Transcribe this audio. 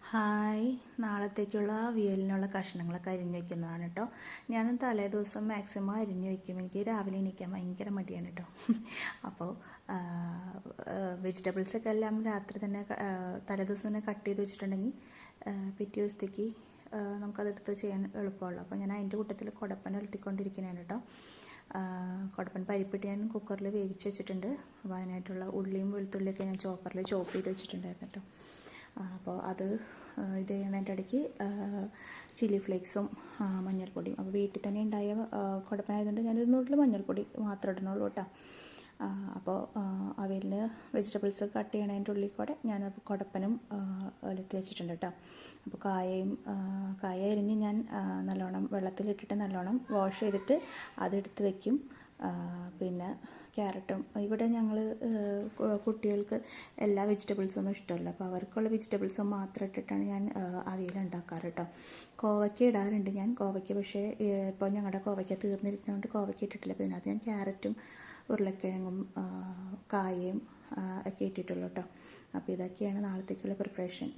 Hi, നാളത്തേക്കുള്ള അവിയലിനുള്ള കഷ്ണങ്ങളൊക്കെ അരിഞ്ഞ് വയ്ക്കുന്നതാണ് കേട്ടോ. ഞാൻ തലേ ദിവസം മാക്സിമം അരിഞ്ഞ് വയ്ക്കും. എനിക്ക് രാവിലെ എണീക്കാൻ ഭയങ്കര മടിയാണ് കേട്ടോ. അപ്പോൾ വെജിറ്റബിൾസൊക്കെ എല്ലാം രാത്രി തന്നെ തലേ ദിവസം തന്നെ കട്ട് ചെയ്ത് വെച്ചിട്ടുണ്ടെങ്കിൽ പിറ്റേ ദിവസത്തേക്ക് നമുക്കതെടുത്ത് ചെയ്യാൻ എളുപ്പമുള്ളൂ. അപ്പോൾ ഞാൻ അതിൻ്റെ കൂട്ടത്തിൽ കുടപ്പൻ ഉലർത്തിക്കൊണ്ടിരിക്കുന്നതാണ് കേട്ടോ. കുടപ്പൻ പരിപ്പിട്ട് ഞാൻ കുക്കറിൽ വേവിച്ച് വെച്ചിട്ടുണ്ട്. അപ്പോൾ അതിനായിട്ടുള്ള ഉള്ളിയും വെളുത്തുള്ളിയൊക്കെ ഞാൻ ചോപ്പറിൽ ചോപ്പ് ചെയ്ത് വെച്ചിട്ടുണ്ടായിരുന്നു കേട്ടോ. അപ്പോൾ അത് ഇത് ചെയ്യുന്നതിൻ്റെ ഇടയ്ക്ക് ചില്ലി ഫ്ലേക്സും മഞ്ഞൾപ്പൊടിയും, അപ്പോൾ വീട്ടിൽ തന്നെ ഉണ്ടായ കുടപ്പനായതുകൊണ്ട് ഞാനൊരു നുള്ളിൽ മഞ്ഞൾപ്പൊടി മാത്രം ഇടണുള്ളൂ കേട്ടോ. അപ്പോൾ അവിയലിന് വെജിറ്റബിൾസ് കട്ട് ചെയ്യണതിൻ്റെ ഉള്ളിൽ കൂടെ ഞാൻ കുടപ്പനും ഒലത്തി വെച്ചിട്ടുണ്ട് കേട്ടോ. അപ്പോൾ കായ അരിഞ്ഞ് ഞാൻ നല്ലോണം വെള്ളത്തിലിട്ടിട്ട് നല്ലോണം വാഷ് ചെയ്തിട്ട് അതെടുത്ത് വയ്ക്കും. പിന്നെ ക്യാരറ്റും, ഇവിടെ ഞങ്ങൾ കുട്ടികൾക്ക് എല്ലാ വെജിറ്റബിൾസൊന്നും ഇഷ്ടമല്ല, അപ്പോൾ അവർക്കുള്ള വെജിറ്റബിൾസും മാത്രം ഇട്ടിട്ടാണ് ഞാൻ അവിയൽ ഉണ്ടാക്കാറ് കേട്ടോ. കോവയ്ക്ക ഇടാറുണ്ട് ഞാൻ, കോവയ്ക്ക പക്ഷേ ഇപ്പോൾ ഞങ്ങളുടെ കോവയ്ക്ക തീർന്നിരിക്കുന്നതുകൊണ്ട് കോവയ്ക്ക ഇട്ടിട്ടില്ല. അപ്പോൾ ഇതിനകത്ത് ഞാൻ ക്യാരറ്റും ഉരുളക്കിഴങ്ങും കായയും ഒക്കെ ഇട്ടിട്ടുള്ളൂ കേട്ടോ. അപ്പോൾ ഇതൊക്കെയാണ് നാളത്തേക്കുള്ള പ്രിപ്പറേഷൻ.